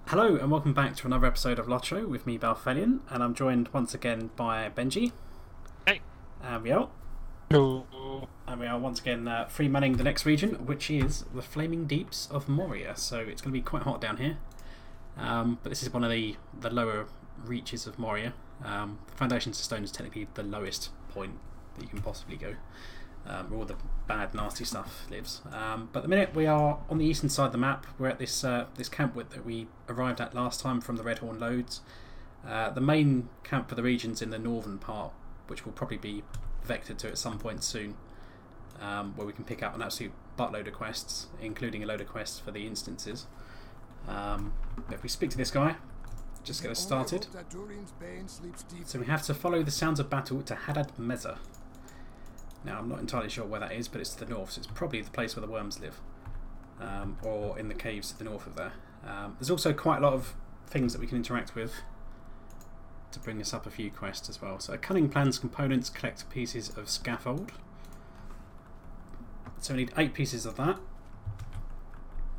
Hello and welcome back to another episode of LOTRO with me, Balthelion, and I'm joined once again by Benji. Hey. And we are. Hello. And we are once again free manning the next region, which is the Flaming Deeps of Moria. So it's going to be quite hot down here. But this is one of the lower reaches of Moria. The Foundations of Stone is technically the lowest point that you can possibly go. Where all the bad, nasty stuff lives. But at the minute we are on the eastern side of the map. We're at this camp that we arrived at last time from the Redhorn Lodes. The main camp for the region's in the northern part, which will probably be vectored to at some point soon, where we can pick up an absolute buttload of quests, including a load of quests for the instances. But if we speak to this guy, just get us started. So we have to follow the sounds of battle to Hadad Meza. Now, I'm not entirely sure where that is, but it's to the north, so it's probably the place where the worms live. Or in the caves to the north of there. There's also quite a lot of things that we can interact with to bring us up a few quests as well. So, cunning plans components collect pieces of scaffold. So we need 8 pieces of that.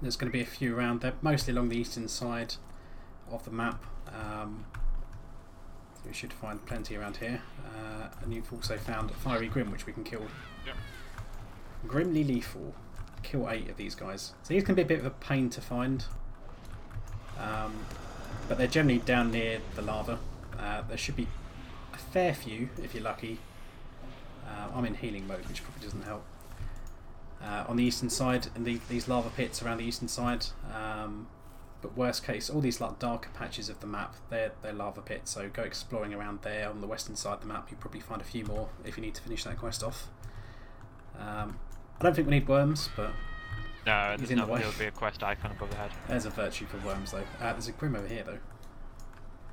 There's going to be a few around there, mostly along the eastern side of the map. We should find plenty around here. And you've also found a Fiery Grim, which we can kill. Yep. Grimly Lethal. Kill 8 of these guys. So these can be a bit of a pain to find. But they're generally down near the lava. There should be a fair few, if you're lucky. I'm in healing mode, which probably doesn't help. On the eastern side, and these lava pits around the eastern side. But worst case, all these like darker patches of the map, they're lava pits, so go exploring around there on the western side of the map. You'll probably find a few more if you need to finish that quest off. I don't think we need worms, but No, he's there's in the not way. going to be a quest icon above the head. There's a virtue for worms though. There's a Grim over here though.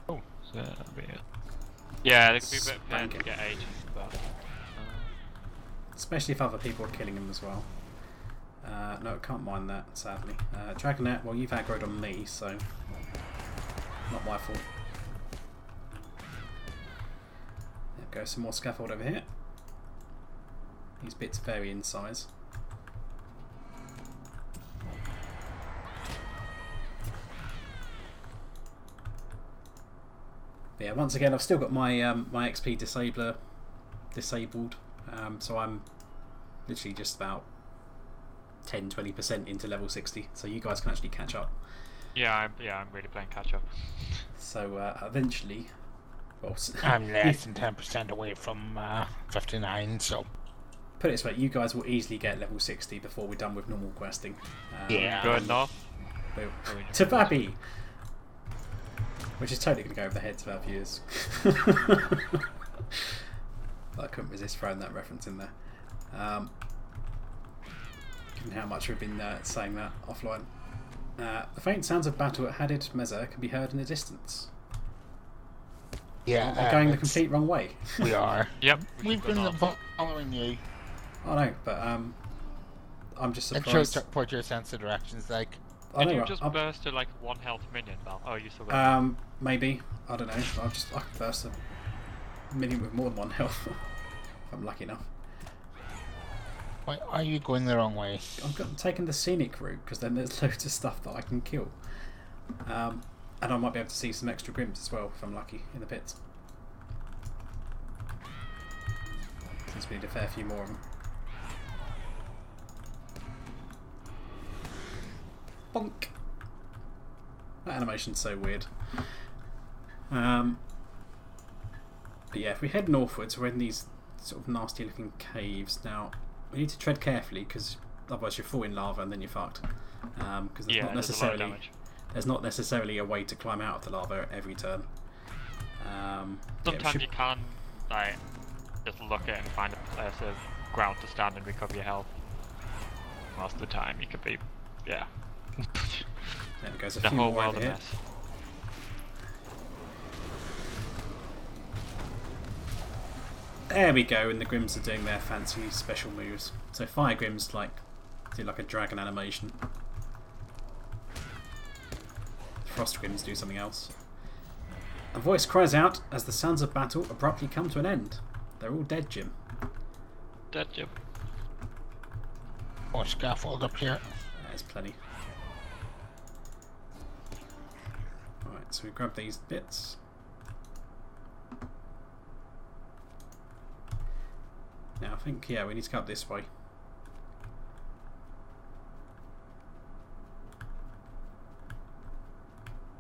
Oh, so that'll be it. Yeah, there could be a bit of pain Spank to it. get agents, but... Especially if other people are killing him as well. No, I can't mind that, sadly. Dragonet, well you've aggroed on me, so not my fault. There we go, some more scaffold over here. These bits vary in size. But yeah, once again, I've still got my my XP disabler disabled, so I'm literally just about 10-20% into level 60, so you guys can actually catch up. I'm really playing catch up. So eventually, well, I'm less than 10% away from 59, so... Put it this way, you guys will easily get level 60 before we're done with normal questing. Yeah. Good enough. To Babby! Which is totally going to go over the heads of our viewers. I couldn't resist throwing that reference in there. Given how much we've been saying that offline. The faint sounds of battle at Hadad Meza can be heard in the distance. Yeah, We're going the complete wrong way. we are. Yep. We've been following you. I know, but I'm just And surprised. show what your sense of direction's like. I Did know, you just I'm- burst to like 1 health minion, Val? Oh, you still got maybe. I don't know. I can burst a minion with more than 1 health. If I'm lucky enough. Why are you going the wrong way? I'm taking the scenic route because then there's loads of stuff that I can kill. And I might be able to see some extra Grims as well if I'm lucky in the pits. Since we need a fair few more of them. Bonk! That animation's so weird. But yeah, if we head northwards, we're in these sort of nasty looking caves. Now, we need to tread carefully because otherwise you'll fall in lava and then you're fucked. Because there's a lot of damage. there's not necessarily a way to climb out of the lava at every turn. Sometimes you can like just look at it and find a place of ground to stand and recover your health. Most of the time you could be, There we go, so a the few whole more world over a here. mess. There we go, and the Grims are doing their fancy special moves. So Fire Grims do like a dragon animation. Frost Grims do something else. A voice cries out as the sounds of battle abruptly come to an end. They're all dead, Jim. Dead Jim. More scaffold up here. There's plenty. So we grab these bits. Now I think, yeah, we need to go up this way.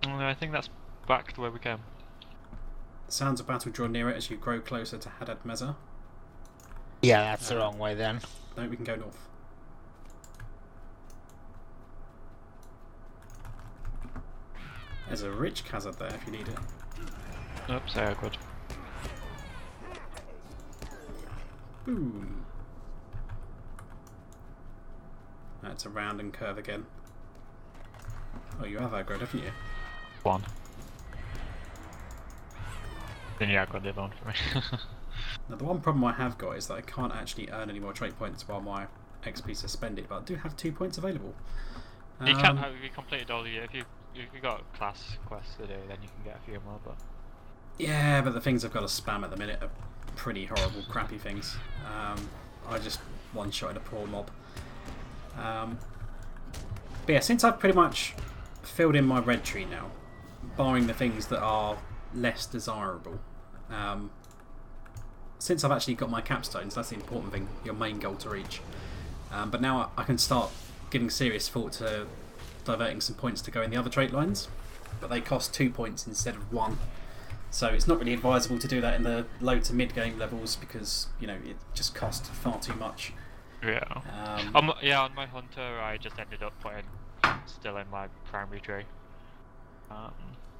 I think that's back to where we came. Sounds of battle draw nearer as you grow closer to Hadad Meza. Yeah, that's the wrong way then. No, we can go north. There's a rich Khazad there if you need it. Oops, yeah, good. Boom. That's a round and curve again. Oh, you have aggroed, haven't you? One. Then you aggroed the other one for me. Now, the one problem I have got is that I can't actually earn any more trait points while my XP is suspended, but I do have 2 points available. You can have you completed all the if you got class quests to do, then you can get a few more. But yeah, but the things I've got to spam at the minute are pretty horrible, crappy things. I just one-shotted a poor mob. But yeah, since I've pretty much filled in my red tree now, barring the things that are less desirable, since I've actually got my capstones, that's the important thing, your main goal to reach. But now I can start giving serious thought to diverting some points to go in the other trait lines, but they cost 2 points instead of 1. So it's not really advisable to do that in the low to mid game levels because, you know, it just costs far too much. yeah, on my hunter, I just ended up putting still in my primary tree.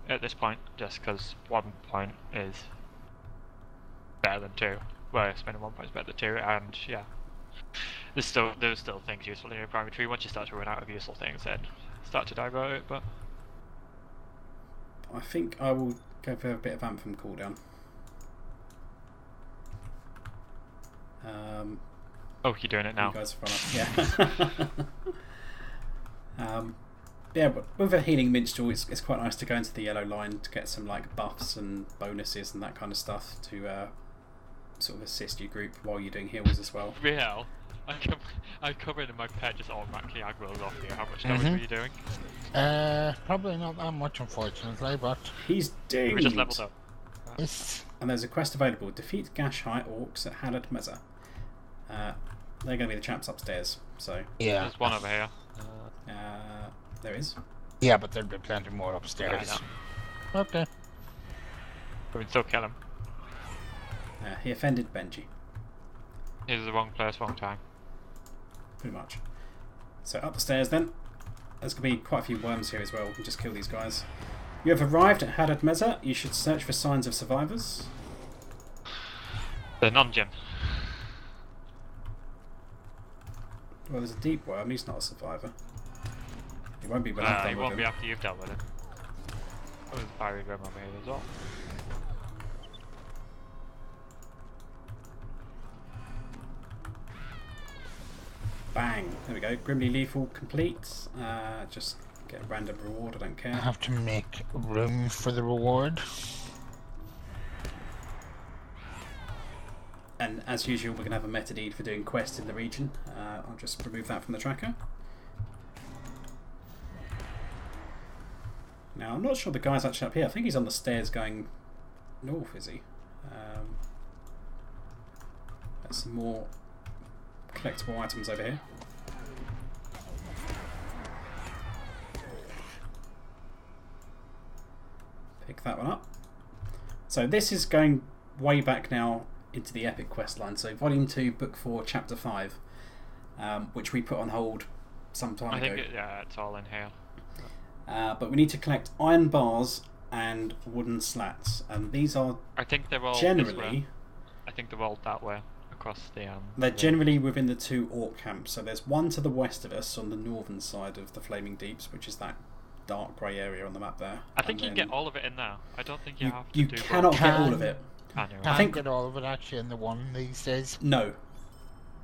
At this point, just because 1 point is better than 2. Well, spending 1 point is better than 2, and yeah, there's still things useful in your primary tree. Once you start to run out of useful things, then start to divert it. But I think I will go for a bit of Anthem cooldown. oh, you're doing it now. You guys have run up. Yeah. Yeah, but with a healing minstrel, it's quite nice to go into the yellow line to get some like buffs and bonuses and that kind of stuff to sort of assist your group while you're doing heals as well. Real. I come in and my pet just automatically aggroes off you. How much damage were you doing? Probably not that much, unfortunately, but He's dinged. We just leveled up. it's And there's a quest available. Defeat Gashite orcs at Hadad Meza. They're going to be the chaps upstairs. So yeah. There's one over here. there is. Yeah, but there'll be plenty more upstairs. Yeah, Okay. we can still kill him. He offended Benji, He's the wrong place, wrong time. pretty much. So up the stairs then. There's going to be quite a few worms here as well. We can just kill these guys. You have arrived at Hadad Meza. You should search for signs of survivors. The non-gym. Well, there's a deep worm. He's not a survivor. He won't be when I've He done won't with be him. after you've dealt with him. Oh, there's a fiery grim over here as well. Bang! There we go. Grimly lethal complete. Just get a random reward. I don't I care. have to make room for the reward. And as usual, we're going to have a meta need for doing quests in the region. I'll just remove that from the tracker. Now, I'm not sure the guy's actually up here. I think he's on the stairs going north, is he? There's some more collectible items over here. Pick that one up. So this is going way back now into the epic quest line. So Volume 2, Book 4, Chapter 5, which we put on hold some time ago. Yeah, it's all in here. But we need to collect iron bars and wooden slats, and these are I think they're all this generally way. I think they're all that way across the. they're generally within the 2 orc camps. So there's one to the west of us on the northern side of the Flaming Deeps, which is that dark grey area on the map there. I think And you can then get all of it in there. I don't think you have to you do. cannot both. get all of it. Anyway. I think- get all of it actually in the one these days. No,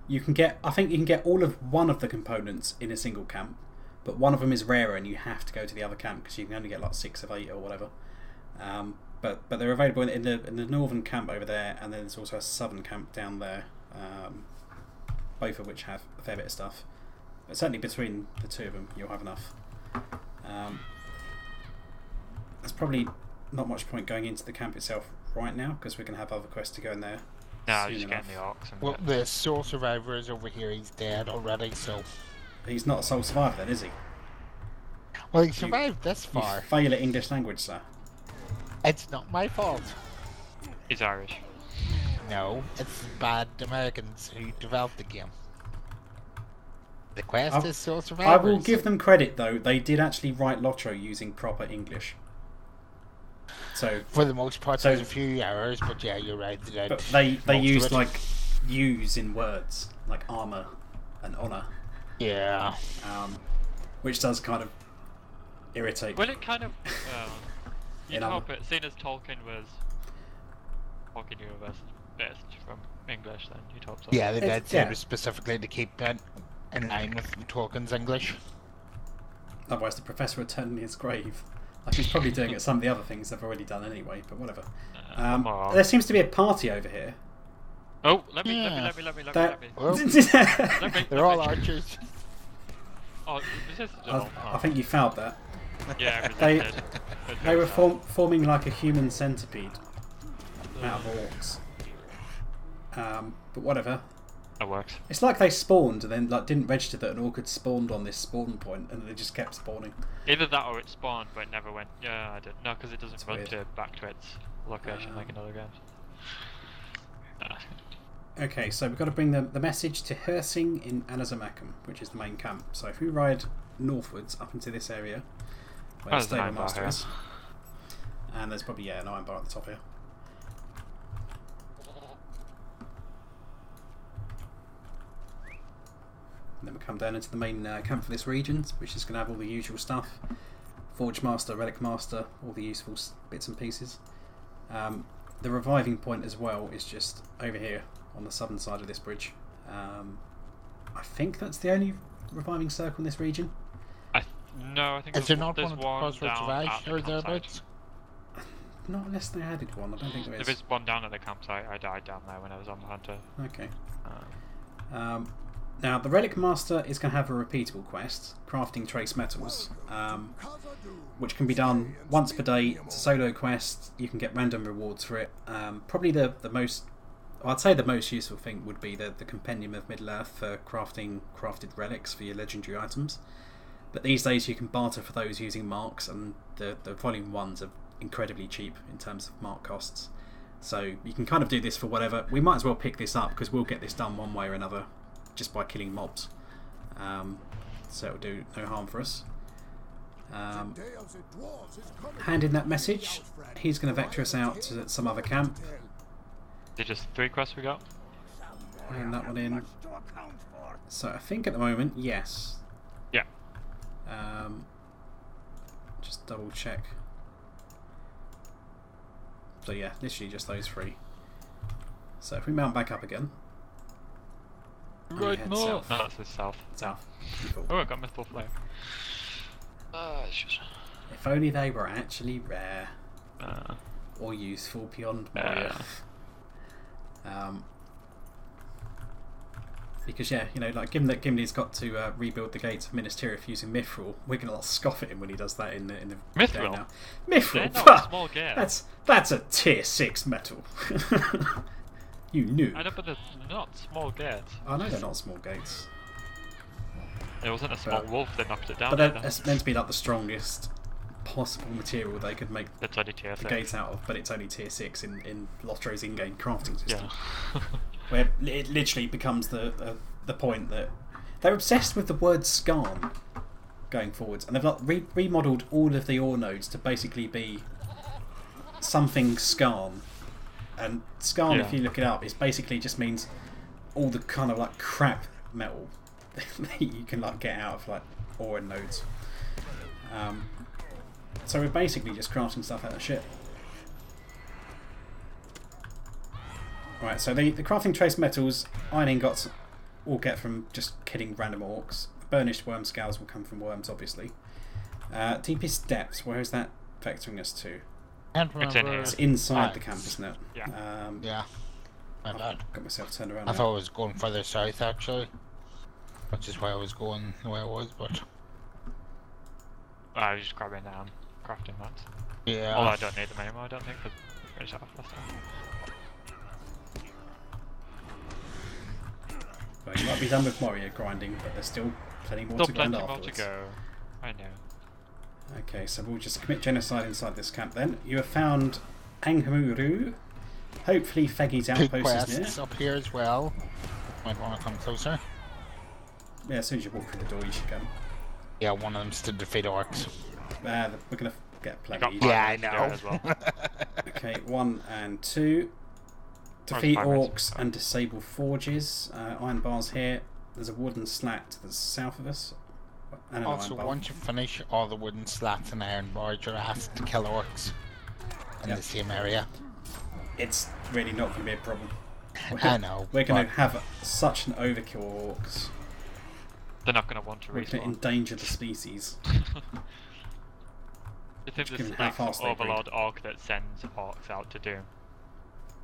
you can get. I think you can get all of one of the components in a single camp, but one of them is rarer, and you have to go to the other camp because you can only get like 6 of 8 or whatever. But they're available in the northern camp over there, and then there's also a southern camp down there. Both of which have a fair bit of stuff. But certainly between the 2 of them, you'll have enough. There's probably not much point going into the camp itself right now because we're going to have other quests to go in there. No, soon just enough. getting the orcs. And Well, the sole survivor is over here. He's dead already, so... He's not a sole survivor then, is he? Well, he survived this You far. fail at English language, sir. It's not my fault. He's Irish. No, it's bad Americans who developed the game. The quest is sole survivors. I will give them credit though, they did actually write LOTRO using proper English. So For the most part, so- there's a few errors, but yeah, you're right. but they most of used it. like use in words, like armour and honour. Yeah. Which does kind of irritate Well, me. it kind of. You In know, other- but seeing as Tolkien was Tolkien universe based from English, then you'd hope so. Yeah, they did It's- say yeah. it was specifically to keep it in line with Tolkien's English. Otherwise the professor would turn in his grave. Like he's probably doing it some of the other things they've already done anyway, but whatever. Well. There seems to be a party over here. Oh, let me. That- Well, Let me. they're all archers. Oh, this is. I think you fouled that. Yeah, They- resisted. They were forming like a human centipede out of orcs. But whatever. That works. It's like they spawned and then like didn't register that an orc had spawned on this spawn point, and they just kept spawning. Either that or it spawned but it never went. Yeah, I did. No, because it doesn't That's run weird. back to its location like in other games. Okay, so we've got to bring the message to Hersing in Anazamakam, which is the main camp. So if we ride northwards up into this area, where the there's an stable iron bar master here. is, and there's probably an iron bar at the top here. And then we come down into the main camp for this region, which is going to have all the usual stuff: Forge Master, Relic Master, all the useful bits and pieces. The reviving point as well is just over here on the southern side of this bridge. I think that's the only reviving circle in this region. No, I think Is there not there's one at the one Crossroads down of at Ash the or campsite. thereabouts? Not unless they added one. I don't think there is. There is one down at the campsite. I died down there when I was on the hunter. Okay. Now the Relic Master is going to have a repeatable quest, crafting trace metals, which can be done once per day. It's a solo quest. You can get random rewards for it. Probably the most, I'd say the most useful thing would be the Compendium of Middle Earth for crafting crafted relics for your legendary items. But these days you can barter for those using marks, and the volume ones are incredibly cheap in terms of mark costs. So you can kind of do this for whatever. We might as well pick this up because we'll get this done one way or another just by killing mobs. So it'll do no harm for us. Hand in that message. He's going to vector us out to some other camp. Did just 3 quests we got? Hand that one in. So I think at the moment, yes. Yeah. Just double check. So yeah, literally just those 3. So if we mount back up again. and we Right head north. south. No, that's the south. South. Beautiful. Oh, I got Mythful Flame. If only they were actually rare Uh, or useful beyond Moria. Because yeah, you know, like given that Gimli's got to rebuild the gates of Minas Tirith using Mithril, we're gonna like, scoff at him when he does that in the Mithril? game now. they're Mithril, not a small game. that's a tier 6 metal. You knew. I know, but they're not small gates. I know they're not small gates, It wasn't a small But- wolf that knocked it down. but they're either. it's meant to be like the strongest possible material they could make It's only tier the 6. gate out of, but it's only tier 6 in LOTRO's in-game crafting system. Yeah. Where it literally becomes the point that they're obsessed with the word skarn going forwards, and they've like remodeled all of the ore nodes to basically be something skarn. And skarn, if Yeah. you look it up, it basically just means all the kind of like crap metal that you can like get out of like ore and nodes. So we're basically just crafting stuff out of shit. Right, so the crafting trace metals, iron ingots, we'll get from just killing random orcs. Burnished worm scales will come from worms, obviously. Deepest depths, where is that vectoring us to? Can't It's in remember. here. It's inside Ah, the camp, isn't it? Yeah. Yeah. My I've bad. got myself turned around. I now. thought I was going further south actually, which is why I was going the way I was. But I was just grabbing down. crafting mats. Yeah. Although I don't need them anymore, I don't think, because we finished that off last time. Right, you might be done with Moria grinding, but there's still plenty more to grind afterwards. Still plenty more to go. I know. Okay, so we'll just commit genocide inside this camp then. You have found Anghamuru. Hopefully Feggy's Two outpost is quests near. up here as well. Might want to come closer. Yeah, as soon as you walk through the door you should go. Yeah, one of them's to defeat orcs. We're going to get got plenty. Yeah, I to do know. as well. Okay, 1 and 2. Defeat orcs and disable forges. Iron bars here. There's a wooden slat to the south of us. And an Also, iron bar. once you finish all the wooden slats and iron bars, you're asked to kill orcs in the same area. It's really not going to be a problem. I know. We're going to have such an overkill of orcs. They're not going to want to We're going to respawn. endanger the species. You think given this how like fast some they breed. overlord orc that sends orcs out to doom?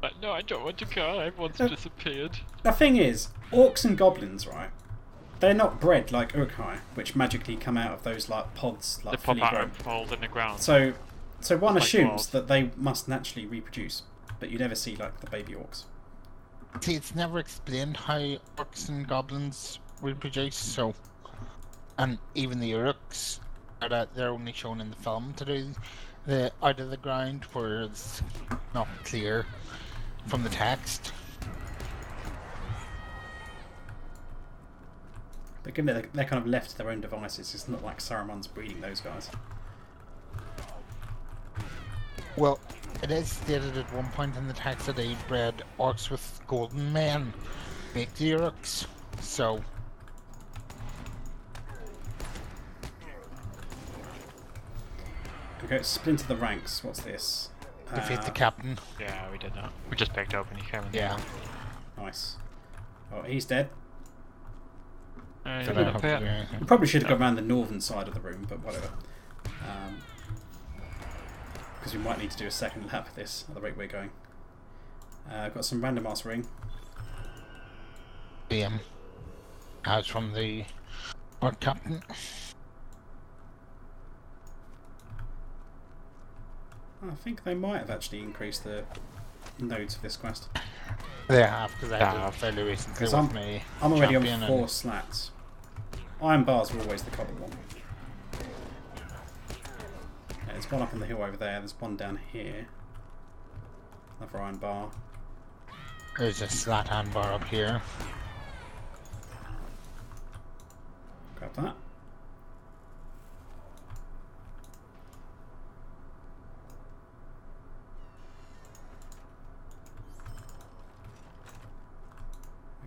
But no, I don't want to go. Everyone's disappeared. The thing is, orcs and goblins, right? They're not bred like Uruk-hai, which magically come out of those like pods, like They pop fully out grown. of holes in the ground. So one Like assumes dwarves. that they must naturally reproduce, but you never see like the baby orcs. See, it's never explained how orcs and goblins reproduce, so... And even the Uruks, they're only shown in the film to do the out of the ground, where it's not clear from the text. But given that they're kind of left to their own devices, it's not like Saruman's breeding those guys. Well, it is stated at one point in the text that they bred orcs with golden men, make the Uruks, so... Okay, splinter the ranks. What's this? Defeat the captain. Yeah, we did that. We just picked up and he came in. Yeah. Nice. Oh, he's dead. Uh, So yeah, that yeah. hopefully- We probably should have gone around the northern side of the room, but whatever. Because we might need to do a second lap of this at the rate we're going. I've got some random ass ring. As from the orc captain. I think they might have actually increased the nodes of this quest. They have, because I did Have. it fairly recently 'Cause with me. I'm already on champion 4 and- slats. Iron bars are always the copper one. Yeah, there's one up on the hill over there. There's one down here. Another iron bar. There's a slat hand bar up here. Grab that.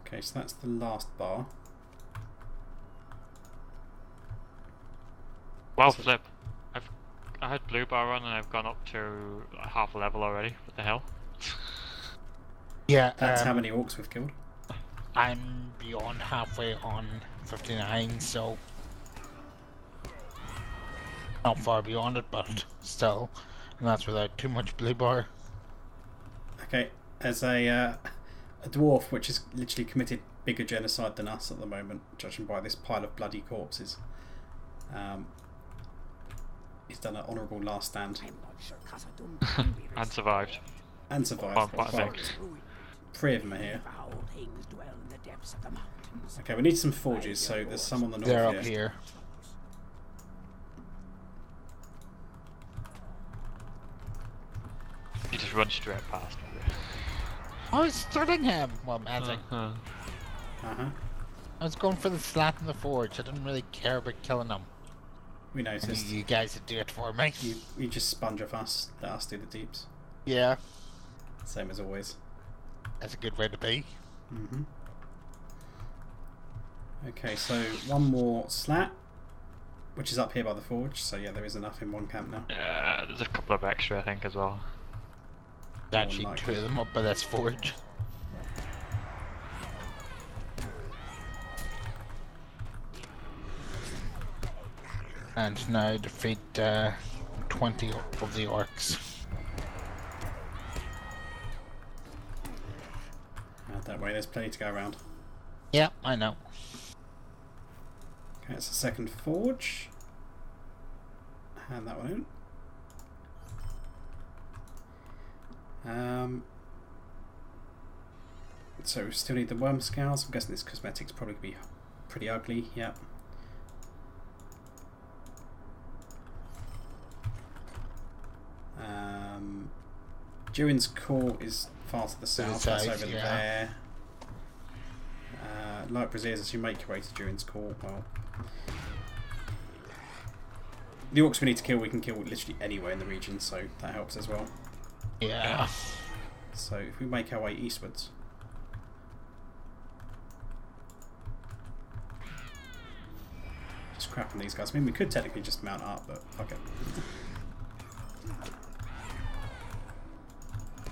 Okay, so that's the last bar. Well, flip. I had blue bar on and I've gone up to like, half a level already. What the hell? Yeah, That's how many orcs we've killed. I'm beyond halfway on 59, so not far beyond it, but still, and that's without too much blue bar. Okay, as a dwarf which has literally committed bigger genocide than us at the moment, judging by this pile of bloody corpses, he's done an honourable last stand. And survived. And survived. Oh, quite a Well, big. 3 of them are here. Okay, we need some forges, so there's some on the north They're up here. here. You just run straight past. I was starting him! Well, magic. Uh-huh. I was going for the slat in the forge. I didn't really care about killing him. We I noticed. knew you guys would do it for me. You just sponge off us, let us do the deeps. Yeah, Same as always. that's a good way to be. Mm-hmm. Okay, so one more slat, which is up here by the forge. So yeah, there is enough in one camp now. Yeah, there's a couple of extra, I think, as well. There's actually like 2 it. of them up by this forge. And now defeat 20 of the orcs. Don't worry, there's plenty to go around. Yeah, I know. Okay, it's a second forge. Hand that one in. So we still need the worm scales. I'm guessing this cosmetic's probably be pretty ugly. Yep. Durin's Court is far to the south. That's over there. Like Braziers, as you make your way to Durin's Court, well, the orcs we need to kill, we can kill literally anywhere in the region, so that helps as well. Yeah. So if we make our way eastwards, just crap on these guys. I mean, we could technically just mount up, but fuck it.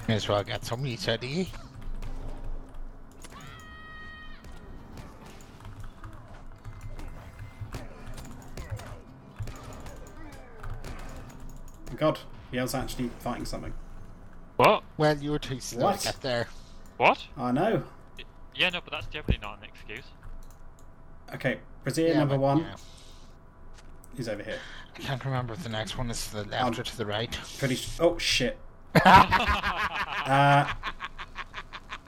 May as well get some meat out of you. God, he was actually fighting something. What? Well, you were too slow to get there. What? I know. Yeah, no, but that's definitely not an excuse. Okay, Brazier number 1 yeah. is over here. I can't remember if the next one is to the left or to the right. Oh shit.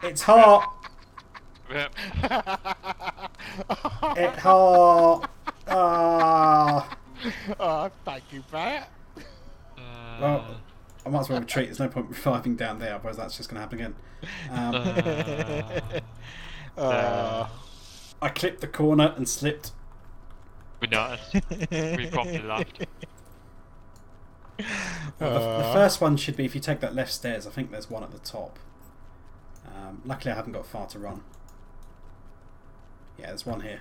It's hot. Yep. It's hot. Oh, thank you, Brett. Well, I might as well retreat. There's no point reviving down there, otherwise that's just going to happen again. I clipped the corner and slipped. We noticed. We properly laughed. The first one should be if you take that left stairs. I think there's one at the top. Luckily I haven't got far to run. Yeah, there's one here.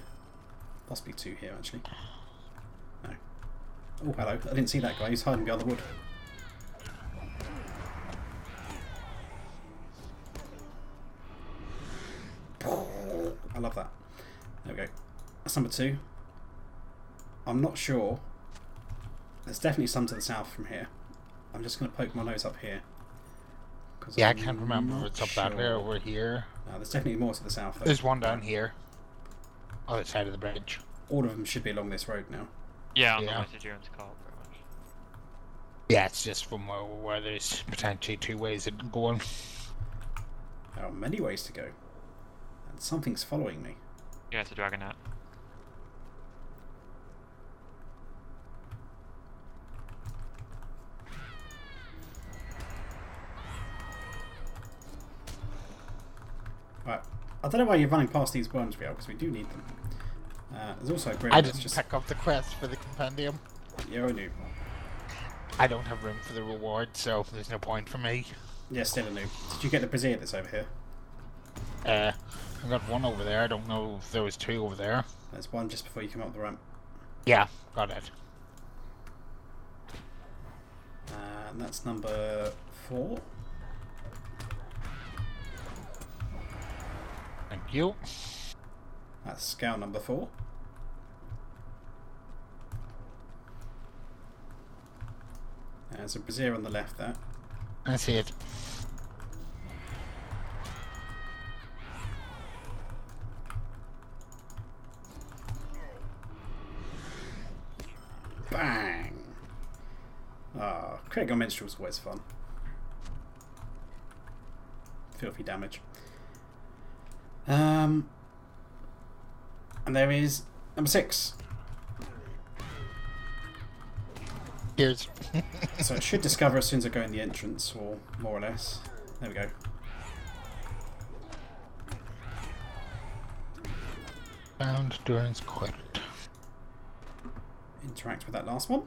Possibly 2 here actually. No. Oh, hello. I didn't see that guy. He's hiding behind the wood. I love that. There we go. That's number 2. I'm not sure. There's definitely some to the south from here. I'm just going to poke my nose up here. Yeah, I can't remember if it's up that way or over here. No, there's definitely more to the south though. There's one down here. Other side of the bridge. All of them should be along this road now. Yeah, on the way to Durin's Court, pretty much. Yeah, it's just from where there's potentially 2 ways of going. There are many ways to go. And something's following me. Yeah, it's a dragonette. Right. I don't know why you're running past these worms, Riel, because we do need them. There's also a grid. I didn't pick up the quest for the compendium. Yeah, I knew. I don't have room for the reward, so there's no point for me. Yeah, still a noob. Did you get the brazier that's over here? I got one over there. I don't know if there was 2 over there. There's one just before you come up the ramp. Yeah, got it. And that's number 4. Thank you. That's scout number 4. There's a brazier on the left there. I see it. Bang! Ah, critical minstrel's always fun. Filthy damage. And there is number 6. Here's. So it should discover as soon as I go in the entrance, or more or less. There we go. Found Durin's Court. Interact with that last one.